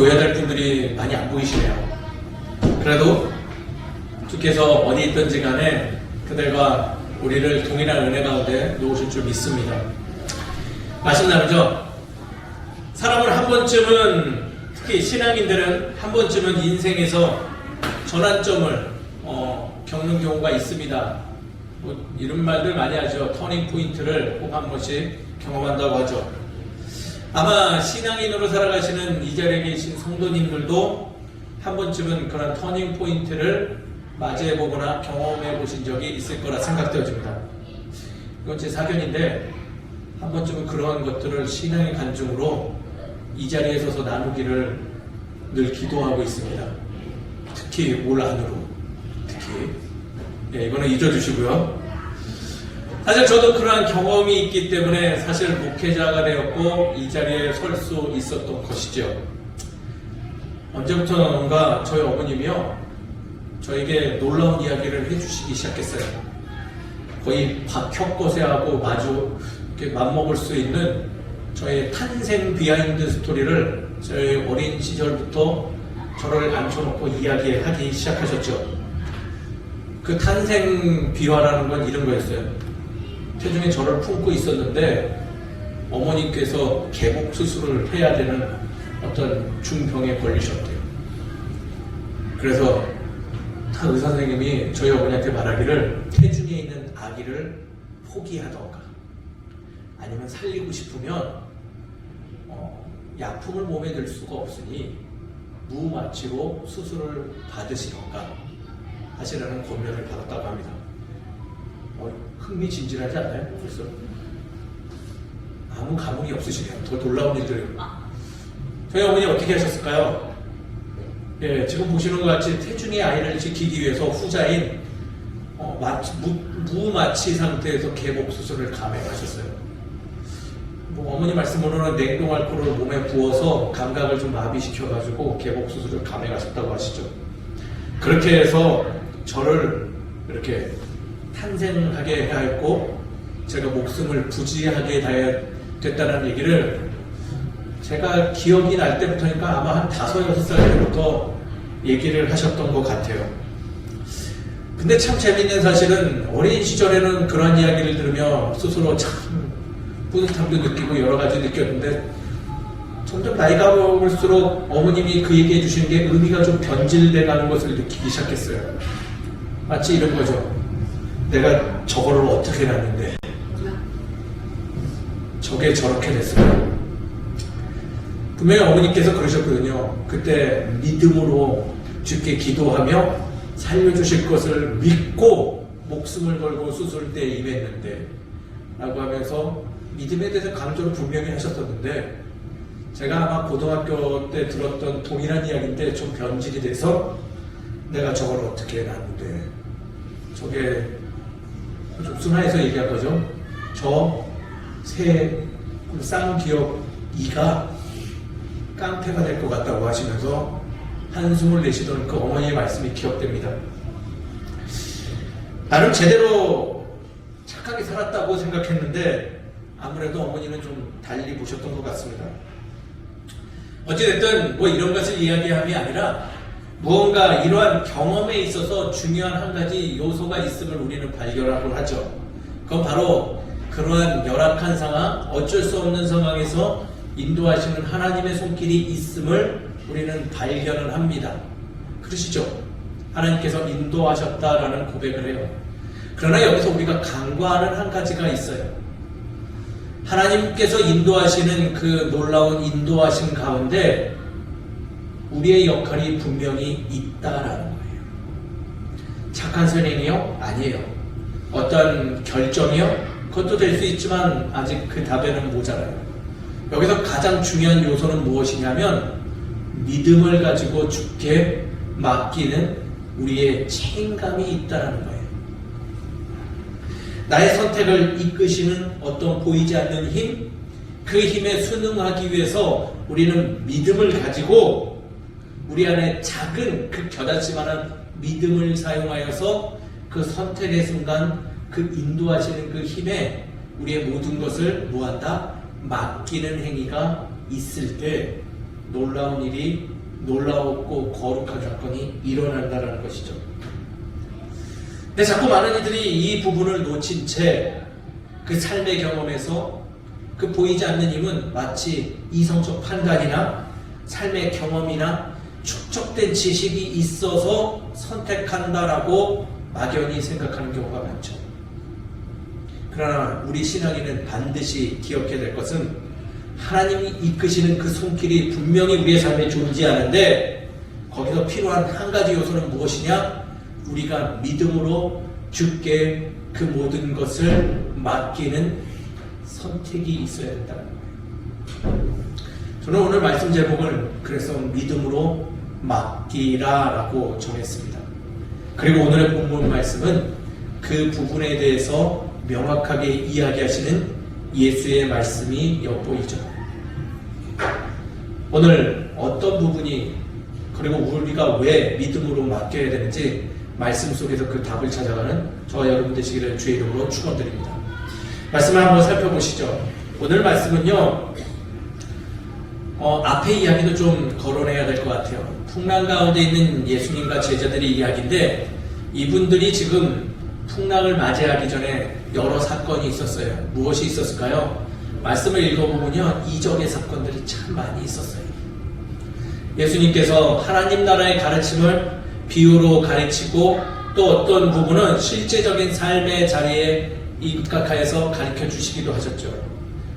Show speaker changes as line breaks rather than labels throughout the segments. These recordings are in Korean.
보여야 될 분들이 많이 안 보이시네요. 그래도 주께서 어디 있든지 간에 그들과 우리를 동일한 은혜 가운데 놓으실 줄 믿습니다. 말씀 나누죠? 사람을 한 번쯤은, 특히 신앙인들은 한 번쯤은 인생에서 전환점을 겪는 경우가 있습니다. 뭐 이런 말들 많이 하죠. 터닝 포인트를 꼭 한 번씩 경험한다고 하죠. 아마 신앙인으로 살아가시는 이 자리에 계신 성도님들도 한 번쯤은 그런 터닝 포인트를 맞이해보거나 경험해보신 적이 있을 거라 생각되어집니다. 이건 제 사견인데 한 번쯤은 그러한 것들을 신앙의 간증으로 이 자리에 서서 나누기를 늘 기도하고 있습니다. 특히 올 안으로, 특히 이거는 잊어주시고요. 사실 저도 그러한 경험이 있기 때문에 사실 목회자가 되었고 이 자리에 설 수 있었던 것이죠. 언제부터인가 저희 어머님이요, 저에게 놀라운 이야기를 해주시기 시작했어요. 거의 박혁거세하고 마주 이렇게 맞먹을 수 있는 저의 탄생 비하인드 스토리를 저희 어린 시절부터 저를 앉혀놓고 이야기하기 시작하셨죠. 그 탄생 비화라는 건 이런 거였어요. 태중에 저를 품고 있었는데 어머니께서 개복 수술을 해야 되는 어떤 중병에 걸리셨대요. 그래서 의사 선생님이 저희 어머니한테 말하기를 태중에 있는 아기를 포기하던가 아니면 살리고 싶으면 약품을 몸에 넣을 수가 없으니 무마취로 수술을 받으시던가 하시라는 권면을 받았다고 합니다. 흥미진진하지 않아요? 벌써 아무 감흥이 없으시네요. 더 놀라운 일들. 저희 어머니 어떻게 하셨을까요? 예, 지금 보시는 것 같이 태중의 아이를 지키기 위해서 후자인 무마취 상태에서 개복 수술을 감행하셨어요. 뭐 어머니 말씀으로는 냉동 알코올을 몸에 부어서 감각을 좀 마비시켜가지고 개복 수술을 감행하셨다고 하시죠. 그렇게 해서 저를 이렇게 탄생하게 해야 했고 제가 목숨을 부지하게 됐다는 얘기를 제가 기억이 날 때부터니까 아마 한 5-6살 때부터 얘기를 하셨던 것 같아요. 근데 참 재밌는 사실은 어린 시절에는 그런 이야기를 들으며 스스로 참 뿌듯함도 느끼고 여러 가지 느꼈는데 점점 나이가 먹을수록 어머님이 그 얘기해 주시는 게 의미가 좀 변질돼 가는 것을 느끼기 시작했어요. 마치 이런 거죠. 내가 저거를 어떻게 났는데 저게 저렇게 됐어요. 분명히 어머니께서 그러셨거든요. 그때 믿음으로 주께 기도하며 살려주실 것을 믿고 목숨을 걸고 수술대에 임했는데 라고 하면서 믿음에 대해서 강조를 분명히 하셨었는데 제가 아마 고등학교 때 들었던 동일한 이야기인데 좀 변질이 돼서 내가 저걸 어떻게 해놨는데 저게 좀 순화해서 얘기한 거죠. 저 새 쌍기역 이가 깡패가 될 것 같다고 하시면서 한숨을 내시던 그 어머니의 말씀이 기억됩니다. 나름 제대로 착하게 살았다고 생각했는데 아무래도 어머니는 좀 달리 보셨던 것 같습니다. 어찌됐든 뭐 이런 것을 이야기함이 아니라 무언가 이러한 경험에 있어서 중요한 한 가지 요소가 있음을 우리는 발견하곤 하죠. 그건 바로 그러한 열악한 상황, 어쩔 수 없는 상황에서 인도하시는 하나님의 손길이 있음을 우리는 발견을 합니다. 그러시죠? 하나님께서 인도하셨다라는 고백을 해요. 그러나 여기서 우리가 간과하는 한 가지가 있어요. 하나님께서 인도하시는 그 놀라운 인도하심 가운데 우리의 역할이 분명히 있다라는 거예요. 착한 선행이요? 아니에요. 어떤 결정이요? 그것도 될 수 있지만 아직 그 답에는 모자라요. 여기서 가장 중요한 요소는 무엇이냐면 믿음을 가지고 주께 맡기는 우리의 책임감이 있다는 거예요. 나의 선택을 이끄시는 어떤 보이지 않는 힘, 그 힘에 순응하기 위해서 우리는 믿음을 가지고 우리 안에 작은 그 겨자씨만한 믿음을 사용하여서 그 선택의 순간 그 인도하시는 그 힘에 우리의 모든 것을 뭐한다? 맡기는 행위가 있을 때 놀라운 일이, 놀라웠고 거룩한 사건이 일어난다는 것이죠. 근데 자꾸 많은 이들이 이 부분을 놓친 채 그 삶의 경험에서 그 보이지 않는 힘은 마치 이성적 판단이나 삶의 경험이나 축적된 지식이 있어서 선택한다라고 막연히 생각하는 경우가 많죠. 그러나 우리 신앙인은 반드시 기억해야 될 것은 하나님이 이끄시는 그 손길이 분명히 우리의 삶에 존재하는데 거기서 필요한 한 가지 요소는 무엇이냐? 우리가 믿음으로 주께 그 모든 것을 맡기는 선택이 있어야 된다는 거예요. 저는 오늘 말씀 제목을 그래서 믿음으로 맡기라라고 정했습니다. 그리고 오늘의 본문 말씀은 그 부분에 대해서 명확하게 이야기하시는 예수의 말씀이 엿보이죠. 오늘 어떤 부분이 그리고 우리가 왜 믿음으로 맡겨야 되는지 말씀 속에서 그 답을 찾아가는 저와 여러분 되시기를 주의 이름으로 축원드립니다. 말씀을 한번 살펴보시죠. 오늘 말씀은요, 앞에 이야기도 좀 거론해야 될 것 같아요. 풍랑 가운데 있는 예수님과 제자들의 이야기인데 이분들이 지금 풍랑을 맞이하기 전에 여러 사건이 있었어요. 무엇이 있었을까요? 말씀을 읽어보면요, 이적의 사건들이 참 많이 있었어요. 예수님께서 하나님 나라의 가르침을 비유로 가르치고 또 어떤 부분은 실제적인 삶의 자리에 입각하여서 가르쳐 주시기도 하셨죠.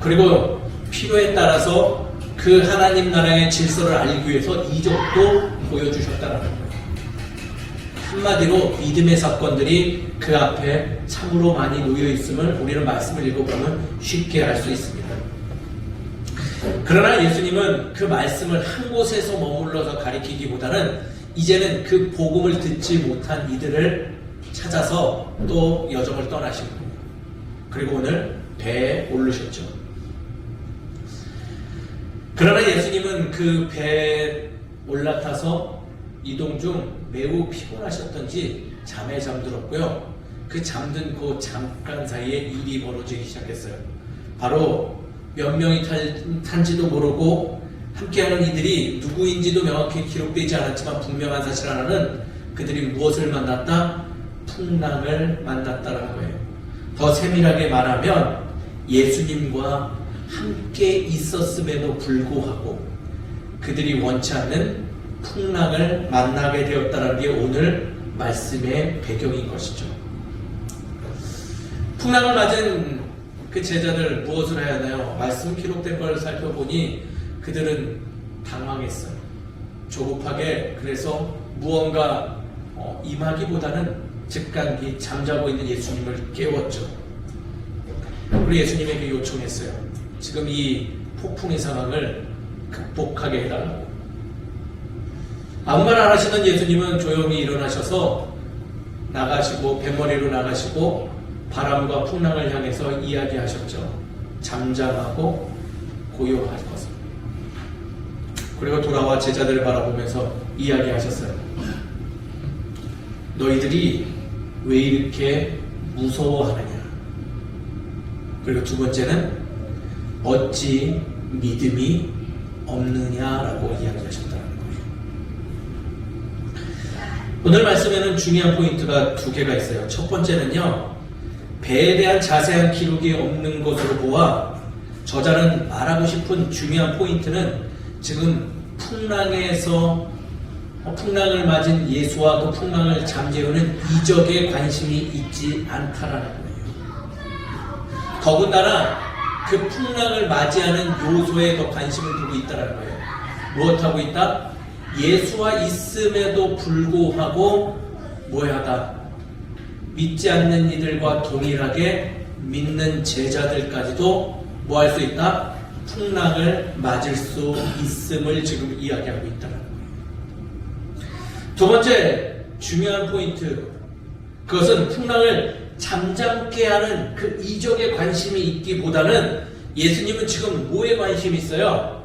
그리고 필요에 따라서 그 하나님 나라의 질서를 알기 위해서 이적도 보여주셨다는 거예요. 한마디로 믿음의 사건들이 그 앞에 참으로 많이 놓여 있음을 우리는 말씀을 읽어보면 쉽게 알 수 있습니다. 그러나 예수님은 그 말씀을 한 곳에서 머물러서 가리키기보다는 이제는 그 복음을 듣지 못한 이들을 찾아서 또 여정을 떠나신 거예요. 그리고 오늘 배에 오르셨죠. 그러나 예수님은 그 배에 올라타서 이동 중 매우 피곤하셨던지 잠에 잠들었고요. 그 잠든 그 잠깐 사이에 일이 벌어지기 시작했어요. 바로 몇 명이 탄지도 모르고 함께하는 이들이 누구인지도 명확히 기록되지 않았지만 분명한 사실 하나는 그들이 무엇을 만났다? 풍랑을 만났다는 거예요. 더 세밀하게 말하면 예수님과 함께 있었음에도 불구하고 그들이 원치 않는 풍랑을 만나게 되었다는 게 오늘 말씀의 배경인 것이죠. 풍랑을 맞은 그 제자들 무엇을 해야 하나요? 말씀 기록된 걸 살펴보니 그들은 당황했어요. 조급하게 그래서 무언가 임하기보다는 즉각이 잠자고 있는 예수님을 깨웠죠. 그리고 예수님에게 요청했어요. 지금 이 폭풍의 상황을 극복하게 해달라고. 아무 말 안 하시던 예수님은 조용히 일어나셔서 나가시고 뱃머리로 나가시고 바람과 풍랑을 향해서 이야기하셨죠. 잠잠하고 고요할 것을. 그리고 돌아와 제자들을 바라보면서 이야기하셨어요. 너희들이 왜 이렇게 무서워하느냐? 그리고 두 번째는 어찌 믿음이 없느냐라고 이야기하셨다는 거예요. 오늘 말씀에는 중요한 포인트가 두 개가 있어요. 첫 번째는요, 배에 대한 자세한 기록이 없는 것으로 보아 저자는 말하고 싶은 중요한 포인트는 지금 풍랑을 맞은 예수와 그 풍랑을 잠재우는 이적에 관심이 있지 않다라는 거예요. 더군다나 그 풍랑을 맞이하는 요소에 더 관심을 두고 있다는 거예요. 무엇하고 있다? 예수와 있음에도 불구하고 뭐하다? 믿지 않는 이들과 동일하게 믿는 제자들까지도 뭐 할 수 있다? 풍랑을 맞을 수 있음을 지금 이야기하고 있다는 거예요. 두 번째 중요한 포인트, 그것은 풍랑을 잠잠케 하는 그 이적에 관심이 있기보다는 예수님은 지금 뭐에 관심이 있어요?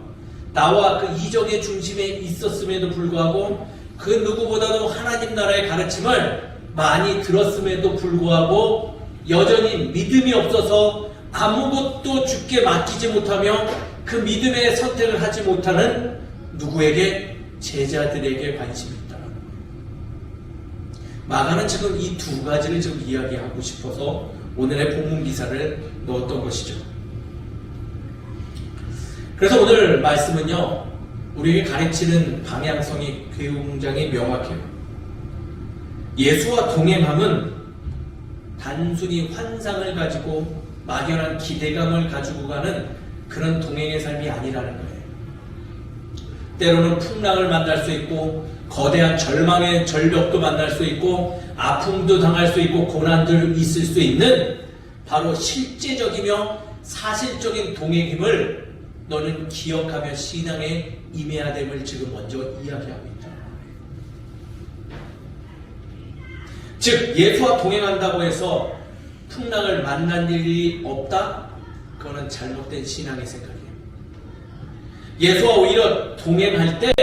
나와 그 이적의 중심에 있었음에도 불구하고 그 누구보다도 하나님 나라의 가르침을 많이 들었음에도 불구하고 여전히 믿음이 없어서 아무것도 주께 맡기지 못하며 그 믿음의 선택을 하지 못하는 누구에게? 제자들에게 관심이 있다. 마가는 지금 이 두 가지를 지금 이야기하고 싶어서 오늘의 본문 기사를 넣었던 것이죠. 그래서 오늘 말씀은요, 우리에게 가르치는 방향성이 굉장히 명확해요. 예수와 동행함은 단순히 환상을 가지고 막연한 기대감을 가지고 가는 그런 동행의 삶이 아니라는 거예요. 때로는 풍랑을 만날 수 있고 거대한 절망의 절벽도 만날 수 있고 아픔도 당할 수 있고 고난도 있을 수 있는 바로 실제적이며 사실적인 동행임을 너는 기억하며 신앙에 임해야 됨을 지금 먼저 이야기하고 있다. 즉 예수와 동행한다고 해서 풍랑을 만난 일이 없다? 그거는 잘못된 신앙의 생각이에요. 예수와 오히려 동행할 때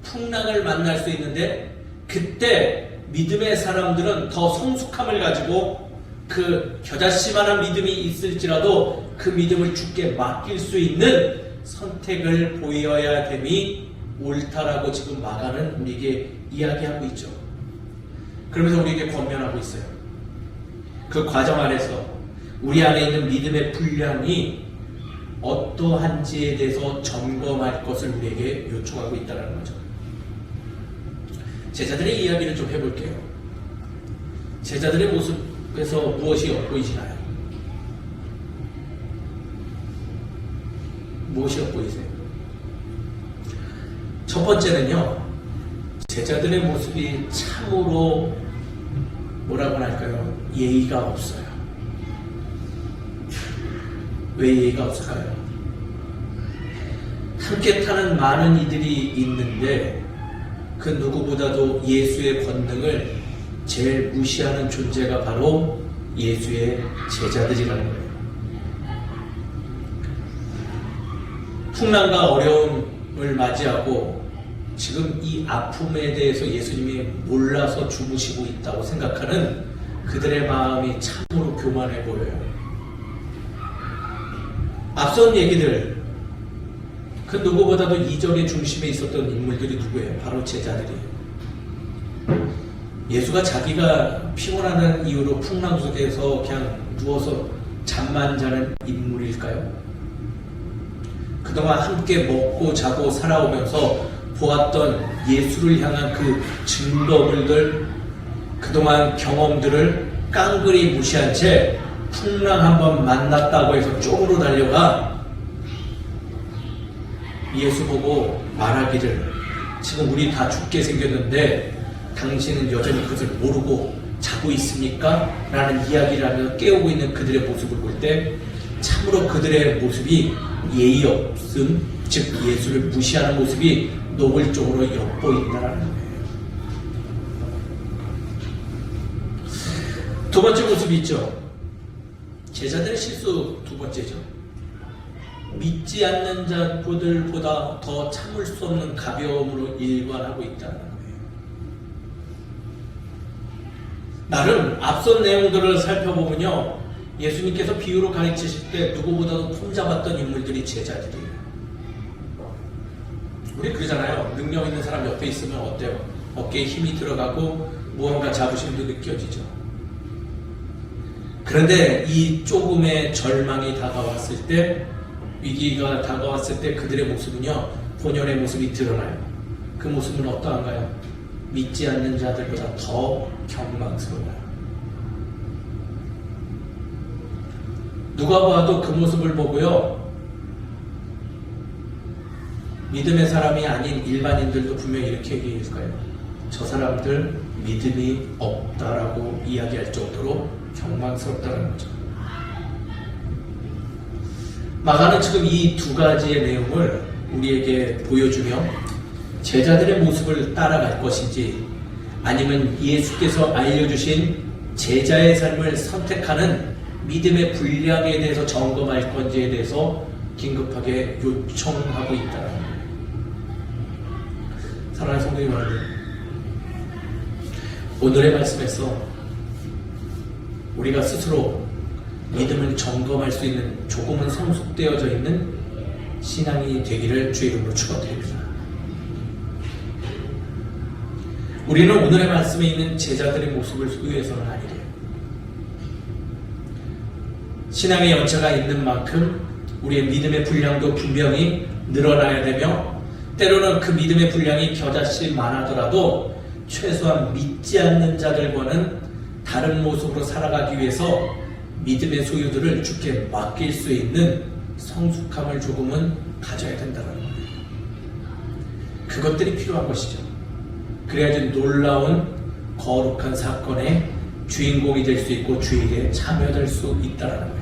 풍랑을 만날 수 있는데 그때 믿음의 사람들은 더 성숙함을 가지고 그 겨자씨만한 믿음이 있을지라도 그 믿음을 주께 맡길 수 있는 선택을 보여야 됨이 옳다라고 지금 마가는 우리에게 이야기하고 있죠. 그러면서 우리에게 권면하고 있어요. 그 과정 안에서 우리 안에 있는 믿음의 분량이 어떠한지에 대해서 점검할 것을 우리에게 요청하고 있다는 거죠. 제자들의 이야기를 좀 해볼게요. 제자들의 모습에서 무엇이 엿보이시나요? 무엇이 엿보이세요? 첫 번째는요, 제자들의 모습이 참으로 뭐라고 할까요? 예의가 없어요. 왜 예의가 없을까요? 함께 타는 많은 이들이 있는데 그 누구보다도 예수의 권능을 제일 무시하는 존재가 바로 예수의 제자들이라는 거예요. 풍랑과 어려움을 맞이하고 지금 이 아픔에 대해서 예수님이 몰라서 주무시고 있다고 생각하는 그들의 마음이 참으로 교만해 보여요. 앞선 얘기들, 그 누구보다도 이적의 중심에 있었던 인물들이 누구예요? 바로 제자들이에요. 예수가 자기가 피곤하다는 이유로 풍랑 속에서 그냥 누워서 잠만 자는 인물일까요? 그동안 함께 먹고 자고 살아오면서 보았던 예수를 향한 그 증거물들, 그동안 경험들을 깡그리 무시한 채 풍랑 한번 만났다고 해서 쪽으로 달려가 예수 보고 말하기를, 지금 우리 다 죽게 생겼는데 당신은 여전히 그것을 모르고 자고 있습니까? 라는 이야기를 하면서 깨우고 있는 그들의 모습을 볼 때 참으로 그들의 모습이 예의 없음, 즉 예수를 무시하는 모습이 노골적으로 엿보인다는 거예요. 두 번째 모습이 있죠. 제자들의 실수 두 번째죠. 믿지 않는 자들보다 더 참을 수 없는 가벼움으로 일관하고 있다는 거예요. 나름 앞선 내용들을 살펴보면요, 예수님께서 비유로 가르치실 때 누구보다도 손잡았던 인물들이 제자들이에요. 우리 그러잖아요. 능력 있는 사람 옆에 있으면 어때요? 어깨에 힘이 들어가고 무언가 자부심도 느껴지죠. 그런데 이 조금의 절망이 다가왔을 때, 위기가 다가왔을 때 그들의 모습은요, 본연의 모습이 드러나요. 그 모습은 어떠한가요? 믿지 않는 자들보다 더 경망스러워요. 누가 봐도 그 모습을 보고요, 믿음의 사람이 아닌 일반인들도 분명히 이렇게 얘기했을 거예요. 저 사람들 믿음이 없다라고 이야기할 정도로 경망스럽다는 거죠. 마가는 지금 이 두 가지의 내용을 우리에게 보여주며 제자들의 모습을 따라갈 것인지, 아니면 예수께서 알려주신 제자의 삶을 선택하는 믿음의 분량에 대해서 점검할 건지에 대해서 긴급하게 요청하고 있다는 거예요. 사랑하는 성도님 여러분, 오늘의 말씀에서 우리가 스스로 믿음을 점검할 수 있는 조금은 성숙되어져 있는 신앙이 되기를 주의 이름으로 축원드립니다. 우리는 오늘의 말씀에 있는 제자들의 모습을 소유해서는 아니래요. 신앙의 연차가 있는 만큼 우리의 믿음의 분량도 분명히 늘어나야 되며, 때로는 그 믿음의 분량이 겨자씨 많아더라도 최소한 믿지 않는 자들과는 다른 모습으로 살아가기 위해서 믿음의 소유들을 주께 맡길 수 있는 성숙함을 조금은 가져야 된다는 거예요. 그것들이 필요한 것이죠. 그래야지 놀라운 거룩한 사건의 주인공이 될 수 있고 주일에 참여될 수 있다는 거예요.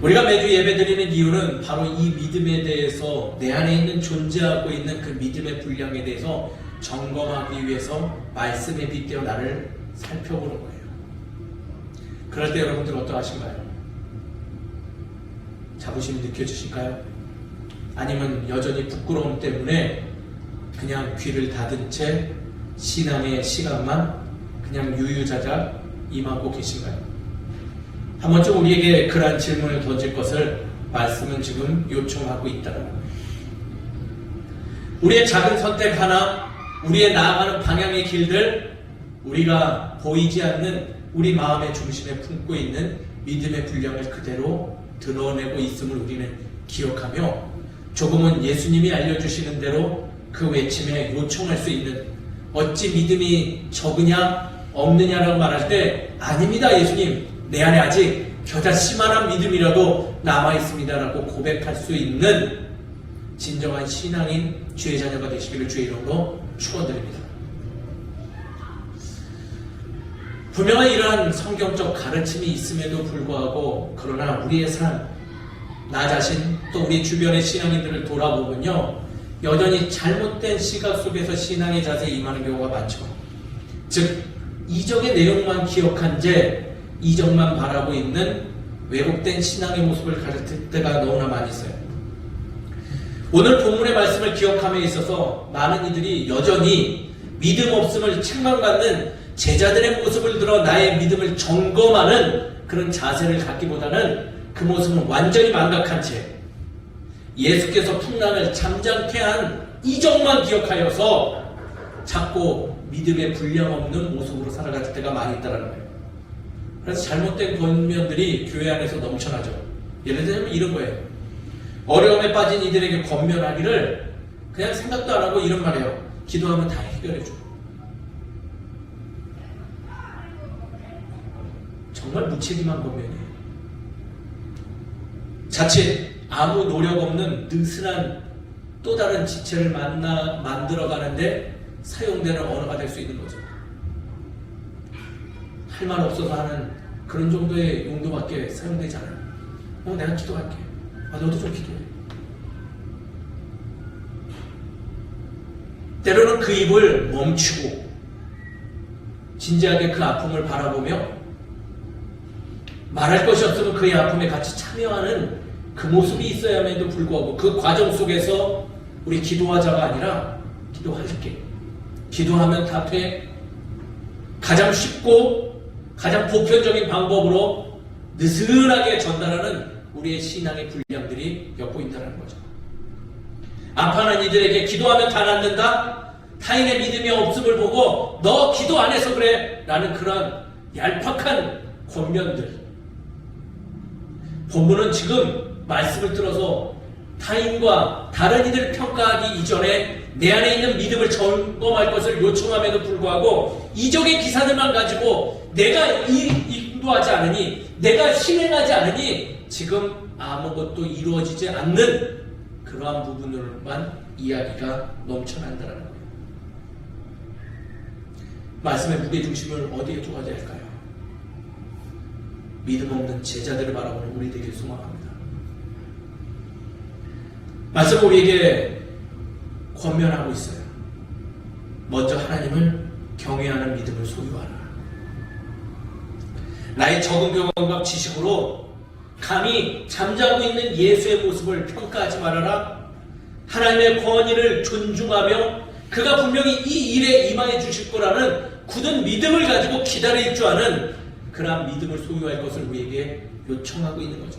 우리가 매주 예배드리는 이유는 바로 이 믿음에 대해서, 내 안에 있는 존재하고 있는 그 믿음의 분량에 대해서 점검하기 위해서 말씀에 빗대어 나를 살펴보는 거예요. 그럴 때 여러분들 어떠하신가요? 자부심이 느껴지실까요? 아니면 여전히 부끄러움 때문에 그냥 귀를 닫은 채 신앙의 시간만 그냥 유유자자 임하고 계신가요? 한 번쯤 우리에게 그러한 질문을 던질 것을 말씀은 지금 요청하고 있다는 거예요. 우리의 작은 선택 하나, 우리의 나아가는 방향의 길들, 우리가 보이지 않는 우리 마음의 중심에 품고 있는 믿음의 분량을 그대로 드러내고 있음을 우리는 기억하며, 조금은 예수님이 알려주시는 대로 그 외침에 요청할 수 있는, 어찌 믿음이 적으냐 없느냐라고 말할 때 아닙니다 예수님, 내 안에 아직 겨자씨만한 믿음이라도 남아있습니다라고 고백할 수 있는 진정한 신앙인 주의 자녀가 되시기를 주의 이름으로 축원드립니다. 분명한 이러한 성경적 가르침이 있음에도 불구하고, 그러나 우리의 삶, 나 자신 또 우리 주변의 신앙인들을 돌아보면요, 여전히 잘못된 시각 속에서 신앙의 자세에 임하는 경우가 많죠. 즉 이적의 내용만 기억한 채 이적만 바라고 있는 왜곡된 신앙의 모습을 가르칠 때가 너무나 많이 있어요. 오늘 본문의 말씀을 기억함에 있어서 많은 이들이 여전히 믿음 없음을 책망받는 제자들의 모습을 들어 나의 믿음을 점검하는 그런 자세를 갖기보다는 그 모습은 완전히 망각한 채 예수께서 풍랑을 잠잠케 한 이적만 기억하여서 자꾸 믿음의 분량 없는 모습으로 살아갈 때가 많이 있다는 거예요. 그래서 잘못된 권면들이 교회 안에서 넘쳐나죠. 예를 들면 이런 거예요. 어려움에 빠진 이들에게 권면하기를 그냥 생각도 안 하고 이런 말이에요. 기도하면 다 해결해줘. 정말 무책임한 권면이에요. 자칫 아무 노력 없는 느슨한 또 다른 지체를 만들어가는데 사용되는 언어가 될 수 있는 거죠. 할 말 없어서 하는 그런 정도의 용도밖에 사용되지 않아요. 내가 기도할게. 너도 좀 기도해. 때로는 그 입을 멈추고 진지하게 그 아픔을 바라보며 말할 것이 없으면 그의 아픔에 같이 참여하는 그 모습이 있어야함에도 불구하고 그 과정 속에서 우리 기도하자가 아니라 기도할게. 기도하면 답해. 가장 쉽고 가장 보편적인 방법으로 느슨하게 전달하는 우리의 신앙의 분량들이 엿보인다는 거죠. 아파하는 이들에게 기도하면 다 낫는다? 타인의 믿음이 없음을 보고 너 기도 안 해서 그래? 라는 그런 얄팍한 권면들. 본문은 지금 말씀을 들어서 타인과 다른 이들을 평가하기 이전에 내 안에 있는 믿음을 점검할 것을 요청함에도 불구하고 이적의 기사들만 가지고 내가 인도하지 않으니, 내가 실행하지 않으니 지금 아무것도 이루어지지 않는 그러한 부분으로만 이야기가 넘쳐난다는 거예요. 말씀의 무게중심을 어디에 두어야 될까요? 믿음 없는 제자들을 바라보는 우리들에게 소망합니다. 말씀 우리에게 권면하고 있어요. 먼저 하나님을 경외하는 믿음을 소유하라. 나의 적은 경험과 지식으로 감히 잠자고 있는 예수의 모습을 평가하지 말아라. 하나님의 권위를 존중하며 그가 분명히 이 일에 임하여 주실 거라는 굳은 믿음을 가지고 기다릴 줄 아는 그러한 믿음을 소유할 것을 우리에게 요청하고 있는 거죠.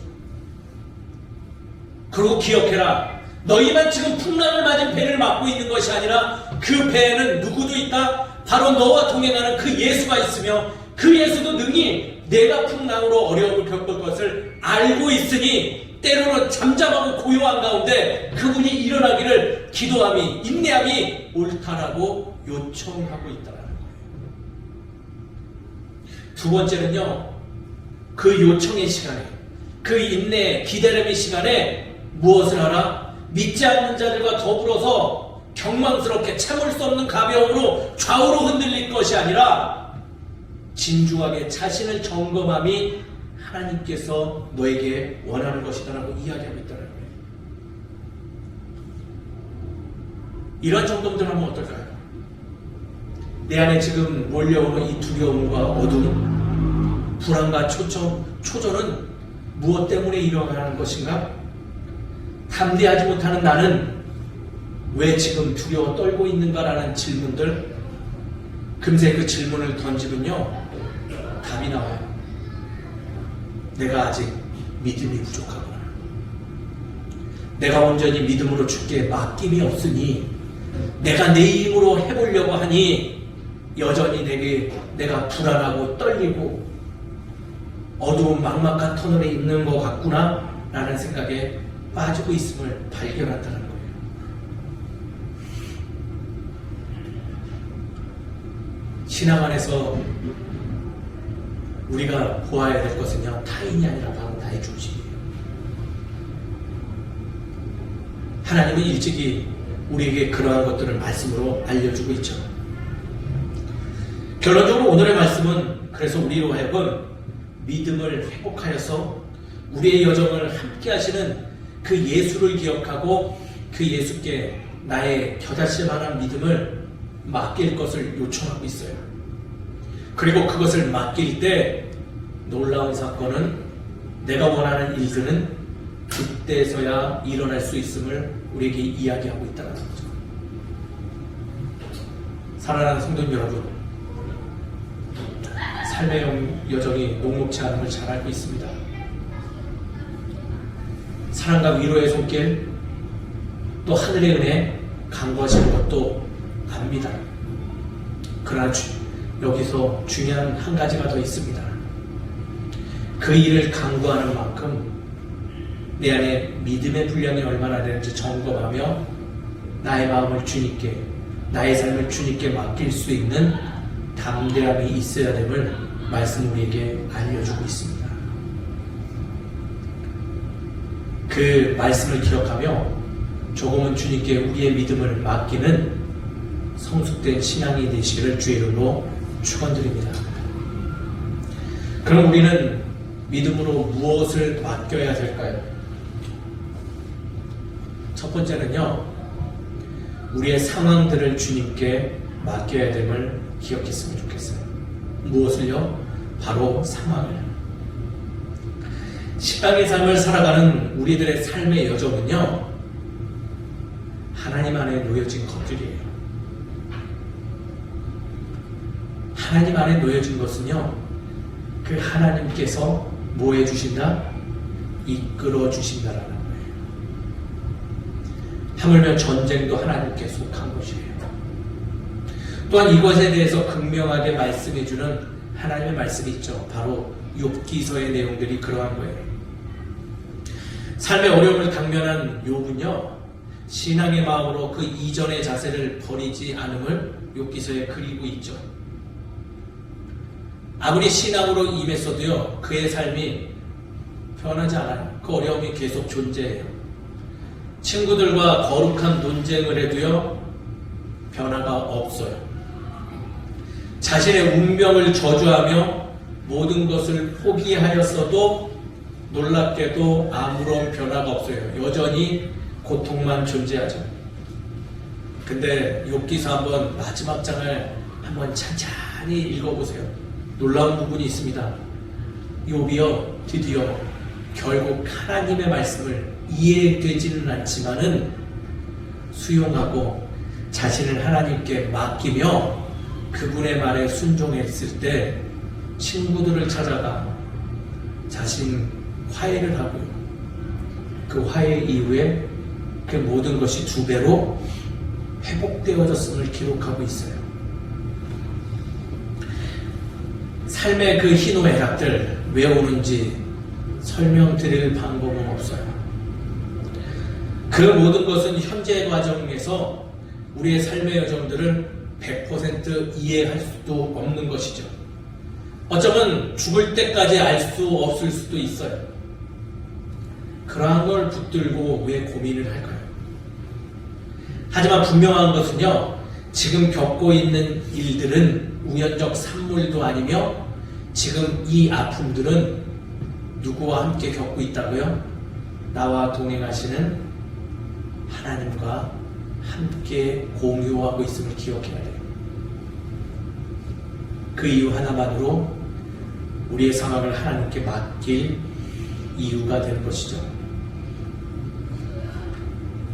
그리고 기억해라. 너희만 지금 풍랑을 맞은 배를 맡고 있는 것이 아니라 그 배에는 누구도 있다. 바로 너와 동행하는 그 예수가 있으며 그 예수도 능히 내가 풍랑으로 어려움을 겪을 것을 알고 있으니 때로는 잠잠하고 고요한 가운데 그분이 일어나기를 기도함이 인내함이 옳다라고 요청하고 있다라는 거예요. 두 번째는요. 그 요청의 시간에 그 인내 기다림의 시간에 무엇을 하라? 믿지 않는 자들과 더불어서 경망스럽게 참을 수 없는 가벼움으로 좌우로 흔들릴 것이 아니라 진중하게 자신을 점검함이 하나님께서 너에게 원하는 것이다라고 이야기하고 있다는 거예요. 이런 점검들 하면 어떨까요? 내 안에 지금 몰려오는 이 두려움과 어둠, 불안과 초조는 무엇 때문에 일어나는 것인가? 담대하지 못하는 나는 왜 지금 두려워 떨고 있는가라는 질문들, 금세 그 질문을 던지면요 답이 나와요. 내가 아직 믿음이 부족하구나. 내가 온전히 믿음으로 주께 맡김이 없으니 내가 내 힘으로 해보려고 하니 여전히 내가 불안하고 떨리고 어두운 막막한 터널에 있는 것 같구나 라는 생각에 빠지고 있음을 발견한다는 거예요. 신앙 안에서 우리가 보아야 될 것은요 타인이 아니라 바로 나의 중심이에요. 하나님은 일찍이 우리에게 그러한 것들을 말씀으로 알려주고 있죠. 결론적으로 오늘의 말씀은 그래서 우리로 하여금 믿음을 회복하여서 우리의 여정을 함께 하시는 그 예수를 기억하고 그 예수께 나의 겨자씨 만한 믿음을 맡길 것을 요청하고 있어요. 그리고 그것을 맡길 때 놀라운 사건은 내가 원하는 일들은 그때서야 일어날 수 있음을 우리에게 이야기하고 있다는 거죠. 사랑하는 성도 여러분, 삶의 여정이 녹록지 않은 걸 잘 알고 있습니다. 사랑과 위로의 손길, 또 하늘의 은혜 간구하시는 것도 압니다. 그러나 여기서 중요한 한 가지가 더 있습니다. 그 일을 간구하는 만큼 내 안에 믿음의 분량이 얼마나 되는지 점검하며 나의 마음을 주님께, 나의 삶을 주님께 맡길 수 있는 담대함이 있어야 됨을 말씀 우리에게 알려주고 있습니다. 그 말씀을 기억하며 조금은 주님께 우리의 믿음을 맡기는 성숙된 신앙이 되시기를 주의 이름으로 축원드립니다. 그럼 우리는 믿음으로 무엇을 맡겨야 될까요? 첫 번째는요, 우리의 상황들을 주님께 맡겨야 됨을 기억했으면 좋겠어요. 무엇을요? 바로 상황을. 십강의 삶을 살아가는 우리들의 삶의 여정은요, 하나님 안에 놓여진 것들이에요. 하나님 안에 놓여진 것은요, 그 하나님께서 뭐 해주신다? 이끌어 주신다라는 거예요. 하물며 전쟁도 하나님께 속한 것이에요. 또한 이것에 대해서 극명하게 말씀해주는 하나님의 말씀이 있죠. 바로 욥기서의 내용들이 그러한 거예요. 삶의 어려움을 당면한 욥은요, 신앙의 마음으로 그 이전의 자세를 버리지 않음을 욥기서에 그리고 있죠. 아무리 신앙으로 임했어도요, 그의 삶이 변하지 않아요. 그 어려움이 계속 존재해요. 친구들과 거룩한 논쟁을 해도요, 변화가 없어요. 자신의 운명을 저주하며 모든 것을 포기하였어도 놀랍게도 아무런 변화가 없어요. 여전히 고통만 존재하죠. 근데 욥기서 한번 마지막 장을 한번 찬찬히 읽어보세요. 놀라운 부분이 있습니다. 욥이요, 드디어 결국 하나님의 말씀을 이해되지는 않지만은 수용하고 자신을 하나님께 맡기며 그분의 말에 순종했을 때 친구들을 찾아가 자신 화해를 하고요. 그 그 화해 이후에 그 모든 것이 2배로 회복되어졌음을 기록하고 있어요. 삶의 그 희노애락들 왜 오는지 설명드릴 방법은 없어요. 그 모든 것은 현재 과정에서 우리의 삶의 여정들을 100% 이해할 수도 없는 것이죠. 어쩌면 죽을 때까지 알 수 없을 수도 있어요. 그러한 걸 붙들고 왜 고민을 할까요? 하지만 분명한 것은요, 지금 겪고 있는 일들은 우연적 산물도 아니며 지금 이 아픔들은 누구와 함께 겪고 있다고요? 나와 동행하시는 하나님과 함께 공유하고 있음을 기억해야 돼요. 그 이유 하나만으로 우리의 상황을 하나님께 맡길 이유가 되는 것이죠.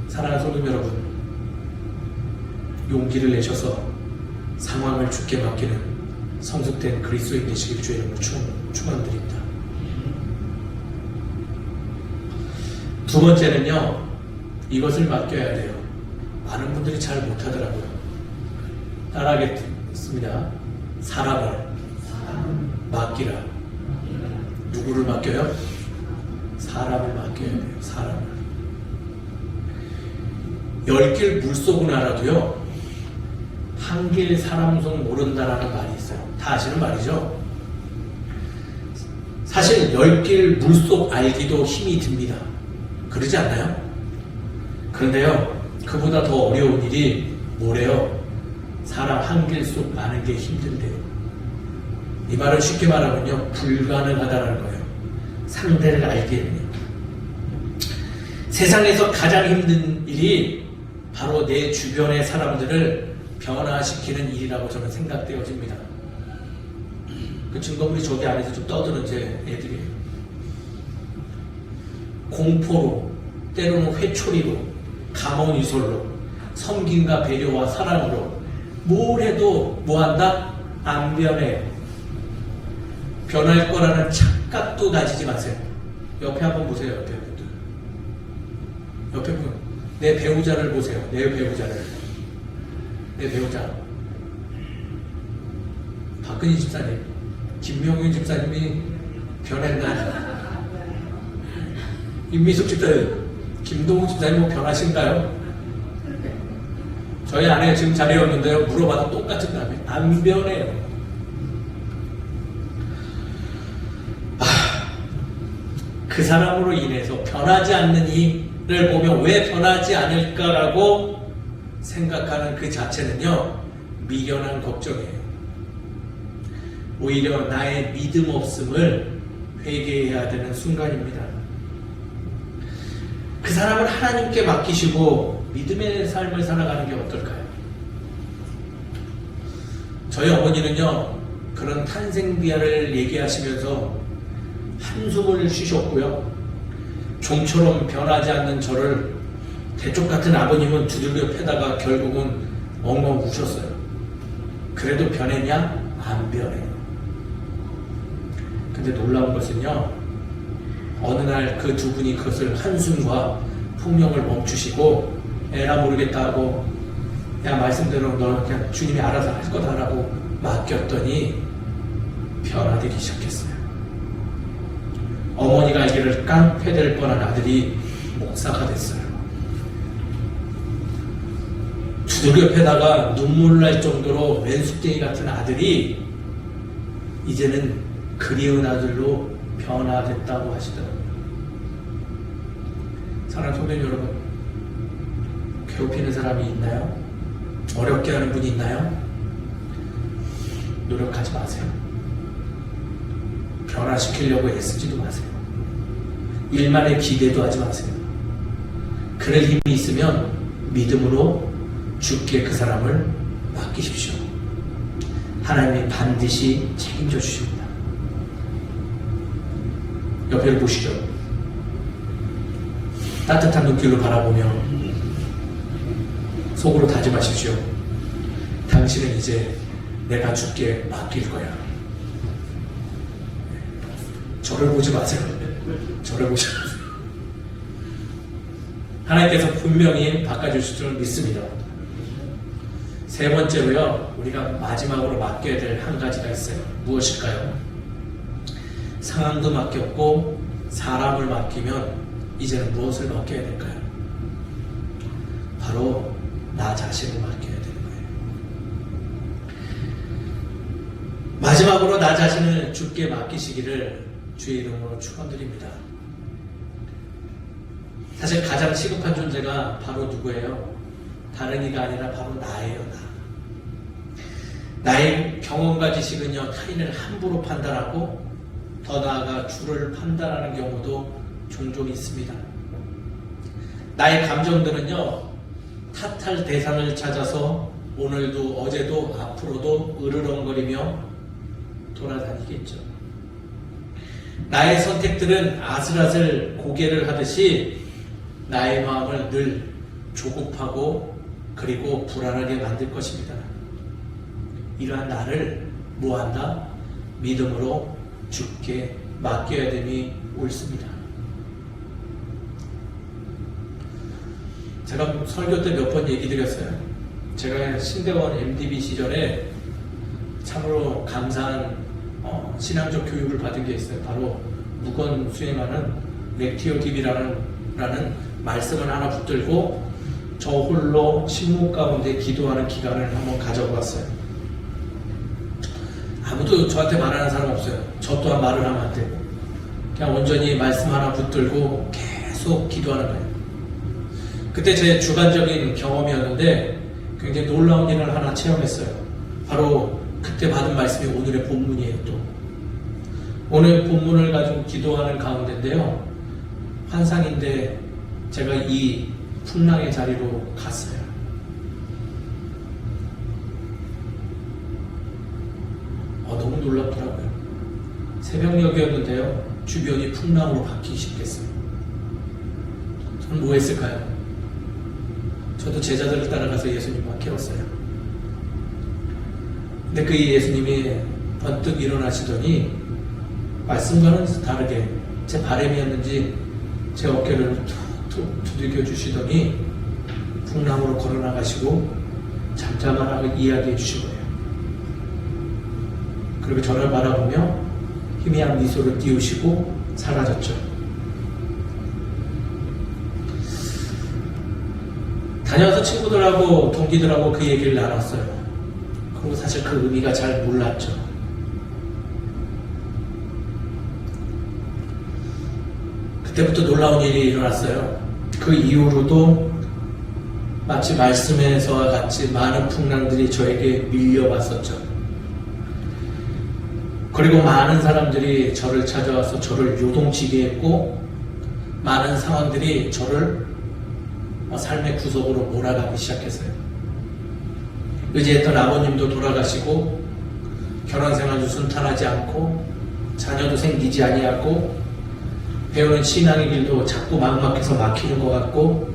사랑하는 성도 여러분, 용기를 내셔서 상황을 주께 맡기는 성숙된 그리스도인 되시길 주의 이름으로 축원드립니다. 두 번째는요, 이것을 맡겨야 돼요. 많은 분들이 잘 못하더라고요. 따라하겠습니다. 사람을 맡기라. 누구를 맡겨요? 사람을 맡겨야 돼요. 사람을. 10길 물속은 알아도요, 한 길 사람 속 모른다라는 말이 있어요. 다 아시는 말이죠? 사실 10길 물속 알기도 힘이 듭니다. 그러지 않나요? 그런데요, 그보다 더 어려운 일이 뭐래요? 사람 한 길 속 아는 게 힘든데요. 이 말을 쉽게 말하면요, 불가능하다는 거예요. 상대를 알기에는요. 세상에서 가장 힘든 일이 바로 내 주변의 사람들을 변화시키는 일이라고 저는 생각되어집니다. 그 증거물이 저기 안에서 좀 떠드는 제 애들이에요. 공포로, 때로는 회초리로, 감언이설로, 섬김과 배려와 사랑으로 뭘 해도 뭐한다? 안 변해요. 변할 거라는 착각도 가지지 마세요. 옆에 한번 보세요. 옆에 분들. 옆에 분. 내 배우자를 보세요. 내 배우자를. 내 배우자. 박근희 집사님, 김명윤 집사님이 변했나요? 임미숙 집사님, 김동욱 집사님 뭐 변하신가요? 저희 아내 지금 자리에 없는데요, 물어봐도 똑같은 답이에요. 안 변해요. 그 사람으로 인해서 변하지 않는 이를 보면 왜 변하지 않을까라고 생각하는 그 자체는요, 미련한 걱정이에요. 오히려 나의 믿음 없음을 회개해야 되는 순간입니다. 그 사람을 하나님께 맡기시고 믿음의 삶을 살아가는 게 어떨까요? 저희 어머니는요, 그런 탄생비하를 얘기하시면서 한숨을 쉬셨고요. 좀처럼 변하지 않는 저를 대쪽 같은 아버님은 두들겨 패다가 결국은 엉엉 우셨어요. 그래도 변했냐? 안 변해요. 근데 놀라운 것은요, 어느 날 그 두 분이 그것을 한숨과 폭력을 멈추시고 에라 모르겠다 하고, 야 말씀대로 너 그냥 주님이 알아서 할 거다라고 맡겼더니 변화되기 시작했어요. 어머니가 알기를 깡패될 뻔한 아들이 목사가 됐어요. 두들겨 패다가 눈물 날 정도로 왼숙댕이 같은 아들이 이제는 그리운 아들로 변화됐다고 하시더라고요. 사랑하는 성도 여러분, 괴롭히는 사람이 있나요? 어렵게 하는 분이 있나요? 노력하지 마세요. 변화시키려고 애쓰지도 마세요. 일만의 기대도 하지 마세요. 그럴 힘이 있으면 믿음으로 주께 그 사람을 맡기십시오. 하나님이 반드시 책임져 주십니다. 옆에를 보시죠. 따뜻한 눈길로 바라보며 속으로 다짐하십시오. 당신은 이제 내가 주께 맡길 거야. 저를 보지 마세요. 저를 보지 마세요. 하나님께서 분명히 바꿔주실 줄 믿습니다. 세 번째로요, 우리가 마지막으로 맡겨야 될 한 가지가 있어요. 무엇일까요? 상황도 맡겼고 사람을 맡기면 이제는 무엇을 맡겨야 될까요? 바로 나 자신을 맡겨야 되는 거예요. 마지막으로 나 자신을 주께 맡기시기를 주의 이름으로 축원드립니다. 사실 가장 시급한 존재가 바로 누구예요? 다른 이가 아니라 바로 나예요. 나의 경험과 지식은요, 타인을 함부로 판단하고 더 나아가 주를 판단하는 경우도 종종 있습니다. 나의 감정들은요, 탓할 대상을 찾아서 오늘도 어제도 앞으로도 으르렁거리며 돌아다니겠죠. 나의 선택들은 아슬아슬 고개를 하듯이 나의 마음을 늘 조급하고 그리고 불안하게 만들 것입니다. 이러한 나를 뭐한다? 믿음으로 주께 맡겨야 됨이 옳습니다. 제가 설교 때 몇 번 얘기 드렸어요. 제가 신대원 MDB 시절에 참으로 감사한 신앙적 교육을 받은 게 있어요. 바로 무건 수행하는 렉티오 DB라는 말씀을 하나 붙들고 저 홀로 침묵 가운데 기도하는 기간을 한번 가져보았어요. 아무도 저한테 말하는 사람 없어요. 저 또한 말을 하면 안 되고 그냥 온전히 말씀 하나 붙들고 계속 기도하는 거예요. 그때 제 주관적인 경험이었는데 굉장히 놀라운 일을 하나 체험했어요. 바로 그때 받은 말씀이 오늘의 본문이에요. 또 오늘 본문을 가지고 기도하는 가운데인데요, 환상인데 제가 이 풍랑의 자리로 갔어요. 너무 놀랍더라고요. 새벽녘이었는데요, 주변이 풍랑으로 바뀌기 시작했어요. 저는 뭐 했을까요? 저도 제자들을 따라가서 예수님만 깨웠어요. 근데 그 예수님이 번뜩 일어나시더니 말씀과는 다르게 제 바람이었는지 제 어깨를 툭툭 두들겨 주시더니 풍랑으로 걸어나가시고 잠잠하라고 이야기해 주신 거예요. 그리고 저를 바라보며 희미한 미소를 띄우시고 사라졌죠. 다녀와서 친구들하고 동기들하고 그 얘기를 나눴어요. 그리고 사실 그 의미가 잘 몰랐죠. 그때부터 놀라운 일이 일어났어요. 그 이후로도 마치 말씀에서와 같이 많은 풍랑들이 저에게 밀려왔었죠. 그리고 많은 사람들이 저를 찾아와서 저를 요동치게 했고, 많은 상황들이 저를 삶의 구석으로 몰아가기 시작했어요. 의지했던 아버님도 돌아가시고, 결혼생활도 순탄하지 않고, 자녀도 생기지 아니하고, 배우는 신앙의 길도 자꾸 막막해서 막히는 것 같고,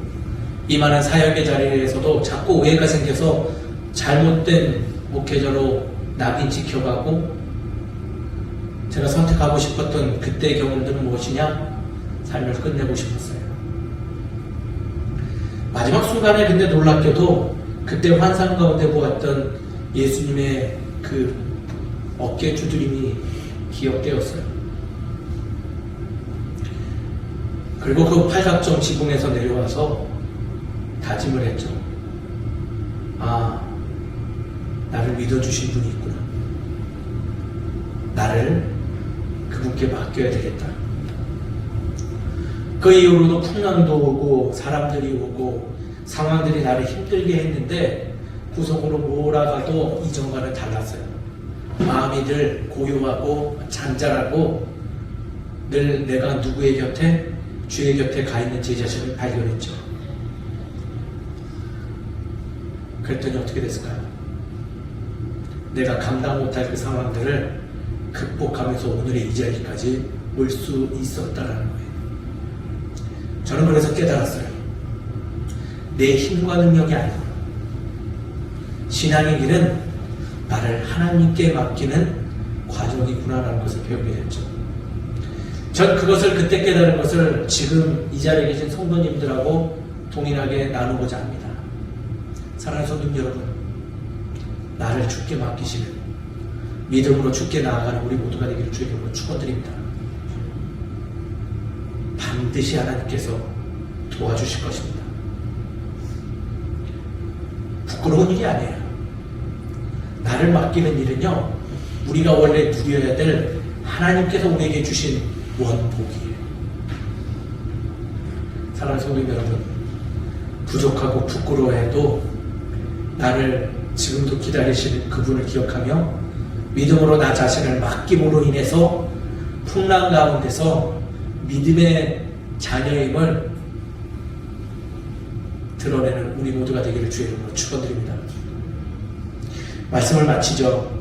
이 많은 사역의 자리에서도 자꾸 오해가 생겨서 잘못된 목회자로 낙인 찍혀가고, 제가 선택하고 싶었던 그때의 경험들은 무엇이냐? 삶을 끝내고 싶었어요. 마지막 순간에 근데 놀랍게도 그때 환상 가운데 보았던 예수님의 그 어깨 두드림이 기억되었어요. 그리고 그 팔각정 지붕에서 내려와서 다짐을 했죠. 나를 믿어주신 분이 있구나. 나를 그분께 맡겨야 되겠다. 그 이후로도 풍랑도 오고 사람들이 오고 상황들이 나를 힘들게 했는데 구석으로 몰아가도 이전과는 달랐어요. 마음이 늘 고요하고 잔잔하고 늘 내가 누구의 곁에, 주의 곁에 가 있는 제 자신을 발견했죠. 그랬더니 어떻게 됐을까요? 내가 감당 못할 그 상황들을 극복하면서 오늘의 이 자리까지 올 수 있었다라는 거예요. 저는 그래서 깨달았어요. 내 힘과 능력이 아니고 신앙의 길은 나를 하나님께 맡기는 과정이구나라는 것을 배우게 됐죠. 전 그것을 그때 깨달은 것을 지금 이 자리에 계신 성도님들하고 동일하게 나누고자 합니다. 사랑하는 성도 여러분, 나를 주께 맡기시는 믿음으로 주께 나아가는 우리 모두가 되기를 주의 이름으로 축원드립니다. 반드시 하나님께서 도와주실 것입니다. 부끄러운 일이 아니에요. 나를 맡기는 일은요, 우리가 원래 누려야 될 하나님께서 우리에게 주신 원복이에요. 사랑하는 성도 여러분, 부족하고 부끄러워해도 나를 지금도 기다리시는 그분을 기억하며 믿음으로 나 자신을 맡김으로 인해서 풍랑 가운데서 믿음의 자녀임을 드러내는 우리 모두가 되기를 주의 이름으로 축원드립니다. 말씀을 마치죠.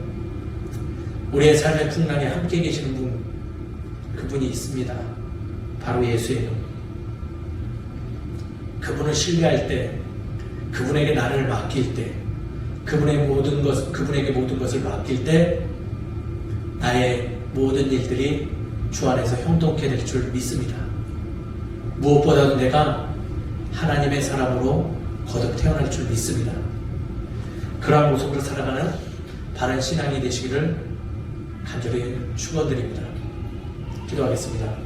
우리의 삶의 풍랑에 함께 계시는 분, 그분이 있습니다. 바로 예수예요. 그분을 신뢰할 때, 그분에게 나를 맡길 때, 그분에게 모든 것을 맡길 때 나의 모든 일들이 주 안에서 형통케 될 줄 믿습니다. 무엇보다도 내가 하나님의 사람으로 거듭 태어날 줄 믿습니다. 그러한 모습으로 살아가는 바른 신앙이 되시기를 간절히 축원드립니다. 기도하겠습니다.